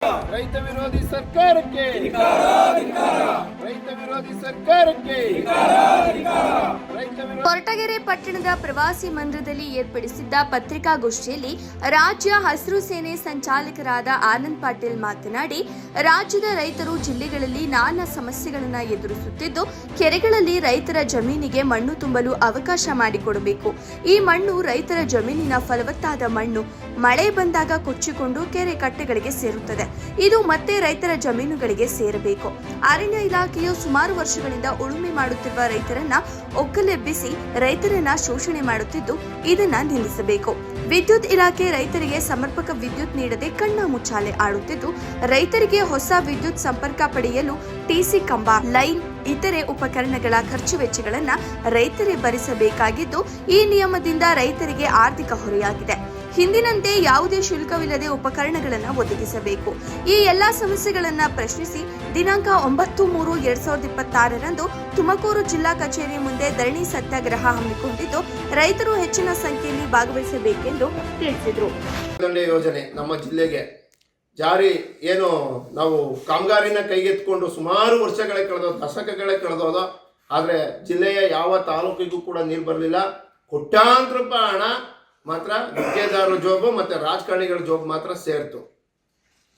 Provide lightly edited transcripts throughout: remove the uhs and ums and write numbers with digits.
ರೈತ ವಿರೋಧಿ ಸರ್ಕಾರಕ್ಕೆ ರೈತ ವಿರೋಧಿ ಸರ್ಕಾರಕ್ಕೆ ಕೊರಟಗೆರೆ ಪಟ್ಟಣದ ಪ್ರವಾಸಿ ಮಂದಿರದಲ್ಲಿ ಏರ್ಪಡಿಸಿದ್ದ ಪತ್ರಿಕಾಗೋಷ್ಠಿಯಲ್ಲಿ ರಾಜ್ಯ ಹಸಿರು ಸೇನೆ ಸಂಚಾಲಕರಾದ ಆನಂದ್ ಪಾಟೀಲ್ ಮಾತನಾಡಿ, ರಾಜ್ಯದ ರೈತರು ಜಿಲ್ಲೆಗಳಲ್ಲಿ ನಾನಾ ಸಮಸ್ಯೆಗಳನ್ನು ಎದುರಿಸುತ್ತಿದ್ದು, ಕೆರೆಗಳಲ್ಲಿ ರೈತರ ಜಮೀನಿಗೆ ಮಣ್ಣು ತುಂಬಲು ಅವಕಾಶ ಮಾಡಿಕೊಡಬೇಕು. ಈ ಮಣ್ಣು ರೈತರ ಜಮೀನಿನ ಫಲವತ್ತಾದ ಮಣ್ಣು ಮಳೆ ಬಂದಾಗ ಕೊಚ್ಚಿಕೊಂಡು ಕೆರೆ ಕಟ್ಟೆಗಳಿಗೆ ಸೇರುತ್ತದೆ. ಇದು ಮತ್ತೆ ರೈತರ ಜಮೀನುಗಳಿಗೆ ಸೇರಬೇಕು. ಅರಣ್ಯ ಇಲಾಖೆಯು ಸುಮಾರು ವರ್ಷಗಳಿಂದ ಉಳುಮೆ ಮಾಡುತ್ತಿರುವ ರೈತರನ್ನ ಒಕ್ಕಲೆಬ್ಬಿಸಿ ರೈತರನ್ನ ಶೋಷಣೆ ಮಾಡುತ್ತಿದ್ದು, ಇದನ್ನ ನಿಲ್ಲಿಸಬೇಕು. ವಿದ್ಯುತ್ ಇಲಾಖೆ ರೈತರಿಗೆ ಸಮರ್ಪಕ ವಿದ್ಯುತ್ ನೀಡದೆ ಕಣ್ಣ ಮುಚ್ಚಾಲೆ ಆಡುತ್ತಿದ್ದು, ರೈತರಿಗೆ ಹೊಸ ವಿದ್ಯುತ್ ಸಂಪರ್ಕ ಪಡೆಯಲು ಟಿಸಿ ಕಂಬ, ಲೈನ್, ಇತರೆ ಉಪಕರಣಗಳ ಖರ್ಚು ವೆಚ್ಚಗಳನ್ನು ರೈತರೇ ಭರಿಸಬೇಕಾಗಿದ್ದು, ಈ ನಿಯಮದಿಂದ ರೈತರಿಗೆ ಆರ್ಥಿಕ ಹೊರೆಯಾಗಿದೆ. ಹಿಂದಿನಂತೆ ಯಾವುದೇ ಶುಲ್ಕವಿಲ್ಲದೆ ಉಪಕರಣಗಳನ್ನು ಒದಗಿಸಬೇಕು. ಈ ಎಲ್ಲಾ ಸಮಸ್ಯೆಗಳನ್ನು ಪ್ರಶ್ನಿಸಿ ದಿನಾಂಕ 9/3/2026 ತುಮಕೂರು ಜಿಲ್ಲಾ ಕಚೇರಿ ಮುಂದೆ ಧರಣಿ ಸತ್ಯಾಗ್ರಹ ಹಮ್ಮಿಕೊಂಡಿದ್ದು, ರೈತರು ಹೆಚ್ಚಿನ ಸಂಖ್ಯೆಯಲ್ಲಿ ಭಾಗವಹಿಸಬೇಕೆಂದು ತಿಳಿಸಿದರು. ಯೋಜನೆ ನಮ್ಮ ಜಿಲ್ಲೆಗೆ ಜಾರಿ ಏನು ನಾವು ಕಾಮಗಾರಿನ ಕೈಗೆತ್ತಿಕೊಂಡು ಸುಮಾರು ವರ್ಷಗಳೇ ಕಳೆದೋ, ದಶಕಗಳೇ ಕಳೆದೋದು. ಆದರೆ ಜಿಲ್ಲೆಯ ಯಾವ ತಾಲೂಕಿಗೂ ಕೂಡ ನೀರು ಬರಲಿಲ್ಲ. ಕೋಟ್ಯಾಂತರ ರೂಪಾಯಿ ಹಣ ಮಾತ್ರ ಗುತ್ತಿಗೆದಾರರ ಜೋಬು ಮತ್ತು ರಾಜಕಾರಣಿಗಳ ಜೋಬು ಮಾತ್ರ ಸೇರ್ತು.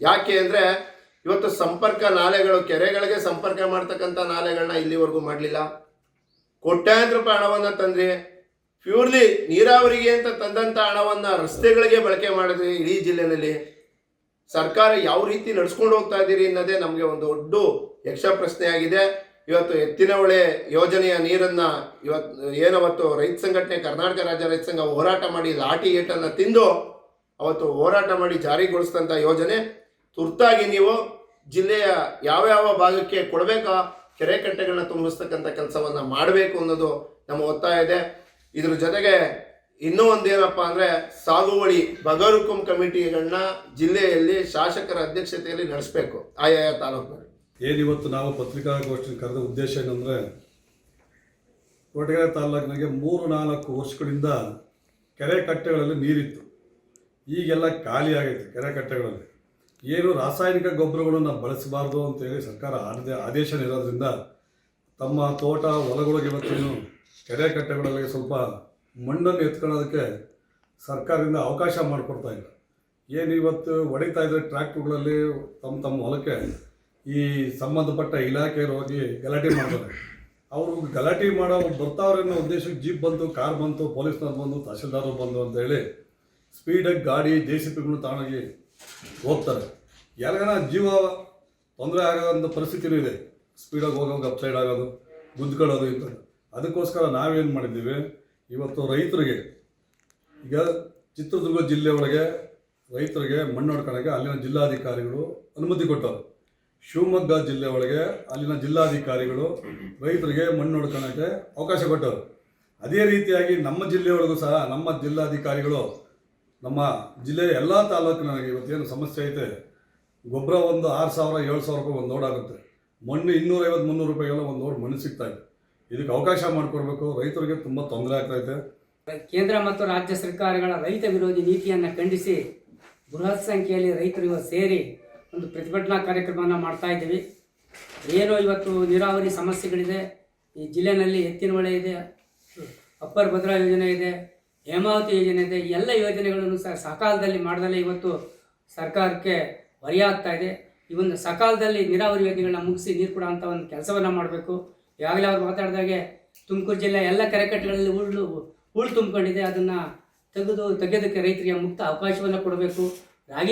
ಯಾಕೆ ಅಂದರೆ ಇವತ್ತು ಸಂಪರ್ಕ ನಾಲೆಗಳು, ಕೆರೆಗಳಿಗೆ ಸಂಪರ್ಕ ಮಾಡ್ತಕ್ಕಂಥ ನಾಲೆಗಳನ್ನ ಇಲ್ಲಿವರೆಗೂ ಮಾಡಲಿಲ್ಲ. ಕೋಟ್ಯಾಂತರ ರೂಪಾಯಿ ಹಣವನ್ನು ತಂದ್ರಿ. ಪ್ಯೂರ್ಲಿ ನೀರಾವರಿಗೆ ಅಂತ ತಂದಂಥ ಹಣವನ್ನು ರಸ್ತೆಗಳಿಗೆ ಬಳಕೆ ಮಾಡಿದ್ರಿ. ಇಡೀ ಜಿಲ್ಲೆಯಲ್ಲಿ ಸರ್ಕಾರ ಯಾವ ರೀತಿ ನಡೆಸ್ಕೊಂಡು ಹೋಗ್ತಾ ಇದ್ದೀರಿ ಅನ್ನೋದೇ ನಮಗೆ ಒಂದು ದೊಡ್ಡ ಯಕ್ಷ ಪ್ರಶ್ನೆ ಆಗಿದೆ. ಇವತ್ತು ಎತ್ತಿನ ಹೊಳೆ ಯೋಜನೆಯ ನೀರನ್ನು ಏನವತ್ತು ರೈತ ಸಂಘಟನೆ, ಕರ್ನಾಟಕ ರಾಜ್ಯ ರೈತ ಸಂಘ ಹೋರಾಟ ಮಾಡಿ ಲಾಠಿ ಏಟನ್ನು ತಿಂದು ಅವತ್ತು ಹೋರಾಟ ಮಾಡಿ ಜಾರಿಗೊಳಿಸಿದಂಥ ಯೋಜನೆ ತುರ್ತಾಗಿ ನೀವು ಜಿಲ್ಲೆಯ ಯಾವ ಭಾಗಕ್ಕೆ ಕೊಡಬೇಕಾ ಕೆರೆ ಕಟ್ಟೆಗಳನ್ನ ತುಂಬಿಸ್ತಕ್ಕಂಥ ಕೆಲಸವನ್ನು ಮಾಡಬೇಕು ಅನ್ನೋದು ನಮ್ಮ ಒತ್ತಾಯ ಇದೆ. ಇದ್ರ ಜೊತೆಗೆ ಇನ್ನೂ ಒಂದೇನಪ್ಪ ಅಂದರೆ ಸಾಗುವಳಿ ಬಗರುಕುಂ ಕಮಿಟಿಗಳನ್ನ ಜಿಲ್ಲೆಯಲ್ಲಿ ಶಾಸಕರ ಅಧ್ಯಕ್ಷತೆಯಲ್ಲಿ ನಡೆಸಬೇಕು. ಆಯಾ ತಾಲೂಕಿನಲ್ಲಿ ಏನಿವತ್ತು ನಾವು ಪತ್ರಿಕಾಗೋಷ್ಠಿ ಕರೆದ ಉದ್ದೇಶ ಏನಂದರೆ, ಕೊರಟಗೆರೆ ತಾಲೂಕಿನಾಗೆ 3-4 ವರ್ಷಗಳಿಂದ ಕೆರೆ ಕಟ್ಟೆಗಳಲ್ಲಿ ನೀರಿತ್ತು. ಈಗೆಲ್ಲ ಖಾಲಿ ಆಗೈತೆ. ಕೆರೆ ಕಟ್ಟೆಗಳಲ್ಲಿ ಏನು ರಾಸಾಯನಿಕ ಗೊಬ್ಬರಗಳನ್ನು ಬಳಸಬಾರ್ದು ಅಂತೇಳಿ ಸರ್ಕಾರ ಆದೇಶ ಇರೋದ್ರಿಂದ ತಮ್ಮ ತೋಟ ಹೊಲಗಳಿಗೆ ಇವತ್ತೇನು ಕೆರೆ ಕಟ್ಟೆಗಳಲ್ಲಿ ಸ್ವಲ್ಪ ಮಣ್ಣನ್ನು ಎತ್ಕೊಳ್ಳೋದಕ್ಕೆ ಸರ್ಕಾರದಿಂದ ಅವಕಾಶ ಮಾಡಿಕೊಡ್ತಾ ಇಲ್ಲ. ಏನು ಇವತ್ತು ಹೊಡಿತಾ ಇದ್ದಾರೆ ಟ್ರ್ಯಾಕ್ಟರ್ಗಳಲ್ಲಿ ತಮ್ಮ ಹೊಲಕ್ಕೆ ಈ ಸಂಬಂಧಪಟ್ಟ ಇಲಾಖೆಯವರು ಹೋಗಿ ಗಲಾಟೆ ಮಾಡ್ತಾರೆ. ಅವರು ಗಲಾಟೆ ಮಾಡೋ ಬರ್ತಾವ್ರನ್ನೋ ಉದ್ದೇಶಕ್ಕೆ ಜೀಪ್ ಬಂತು, ಕಾರ್ ಬಂತು, ಪೊಲೀಸ್ನವ್ರು ಬಂದು, ತಹಶೀಲ್ದಾರರು ಬಂದು ಅಂತೇಳಿ ಸ್ಪೀಡಾಗಿ ಗಾಡಿ JCBಗಳು ತಗೊಂಡೋಗಿ ಹೋಗ್ತಾರೆ. ಯಾರಿಗಾನ ಜೀವ ತೊಂದರೆ ಆಗೋದಂಥ ಪರಿಸ್ಥಿತಿನೂ ಇದೆ. ಸ್ಪೀಡಾಗಿ ಹೋಗೋದು, ಅಪ್ಸೈಡ್ ಆಗೋದು, ಗುದ್ಕೊಳ್ಳೋದು ಇಂಥ. ಅದಕ್ಕೋಸ್ಕರ ನಾವೇನು ಮಾಡಿದ್ದೀವಿ, ಇವತ್ತು ರೈತರಿಗೆ ಈಗ ಚಿತ್ರದುರ್ಗ ಜಿಲ್ಲೆ ಒಳಗೆ ರೈತರಿಗೆ ಮಣ್ಣು ಹೊಡ್ಕೊಳ್ಳೋಕ್ಕೆ ಅಲ್ಲಿನ ಜಿಲ್ಲಾಧಿಕಾರಿಗಳು ಅನುಮತಿ ಕೊಟ್ಟರು. ಶಿವಮೊಗ್ಗ ಜಿಲ್ಲೆ ಒಳಗೆ ಅಲ್ಲಿನ ಜಿಲ್ಲಾಧಿಕಾರಿಗಳು ರೈತರಿಗೆ ಮಣ್ಣು ಹೊಡ್ಕೊಳ್ಳೋಕ್ಕೆ ಅವಕಾಶ ಕೊಟ್ಟರು. ಅದೇ ರೀತಿಯಾಗಿ ನಮ್ಮ ಜಿಲ್ಲೆಯೊಳಗೂ ಸಹ ನಮ್ಮ ಜಿಲ್ಲಾಧಿಕಾರಿಗಳು ನಮ್ಮ ಜಿಲ್ಲೆಯ ಎಲ್ಲ ತಾಲೂಕಿನಾಗೆ ಇವತ್ತೇನು ಸಮಸ್ಯೆ ಐತೆ, ಗೊಬ್ಬರ ಒಂದು 6,000-7,000 ರೂಪಾಯಿ ಒಂದು ಲೋಡ್ ಆಗುತ್ತೆ. ಮಣ್ಣು 250-300 ರೂಪಾಯಿಗೆಲ್ಲ ಒಂದು ಲೋಡ್ ಮಣ್ಣು ಸಿಗ್ತಾ ಇದೆ. ಇದಕ್ಕೆ ಅವಕಾಶ ಮಾಡಿಕೊಡ್ಬೇಕು. ರೈತರಿಗೆ ತುಂಬ ತೊಂದರೆ ಆಗ್ತೈತೆ. ಕೇಂದ್ರ ಮತ್ತು ರಾಜ್ಯ ಸರ್ಕಾರಗಳ ರೈತ ವಿರೋಧಿ ನೀತಿಯನ್ನು ಖಂಡಿಸಿ ಬೃಹತ್ ಸಂಖ್ಯೆಯಲ್ಲಿ ರೈತರು ಸೇರಿ ಒಂದು ಪ್ರತಿಭಟನಾ ಕಾರ್ಯಕ್ರಮವನ್ನು ಮಾಡ್ತಾ ಇದ್ದೀವಿ. ಏನೋ ಇವತ್ತು ನೀರಾವರಿ ಸಮಸ್ಯೆಗಳಿದೆ. ಈ ಜಿಲ್ಲೆಯಲ್ಲಿ ಎತ್ತಿನ ಹೊಳೆ ಇದೆ, ಅಪ್ಪರ್ ಭದ್ರಾ ಯೋಜನೆ ಇದೆ, ಹೇಮಾವತಿ ಯೋಜನೆ ಇದೆ. ಎಲ್ಲ ಯೋಜನೆಗಳನ್ನು ಸಕಾಲದಲ್ಲಿ ಮಾಡದಲ್ಲೇ ಇವತ್ತು ಸರ್ಕಾರಕ್ಕೆ ಹೊರೆಯಾಗ್ತಾ ಇದೆ. ಈ ಒಂದು ಸಕಾಲದಲ್ಲಿ ನೀರಾವರಿ ಯೋಜನೆಗಳನ್ನ ಮುಗಿಸಿ ನೀರು ಕೊಡೋಂಥ ಒಂದು ಕೆಲಸವನ್ನು ಮಾಡಬೇಕು. ಈಗಾಗಲೇ ಅವ್ರು ಮಾತಾಡಿದಾಗೆ ತುಮಕೂರು ಜಿಲ್ಲೆ ಎಲ್ಲ ಕೆರೆಕಟ್ಟೆಗಳಲ್ಲಿ ಹೂಳು ತುಂಬಿಕೊಂಡಿದೆ. ಅದನ್ನು ತೆಗೆಯೋದಕ್ಕೆ ರೈತರಿಗೆ ಮುಕ್ತ ಅವಕಾಶವನ್ನು ಕೊಡಬೇಕು.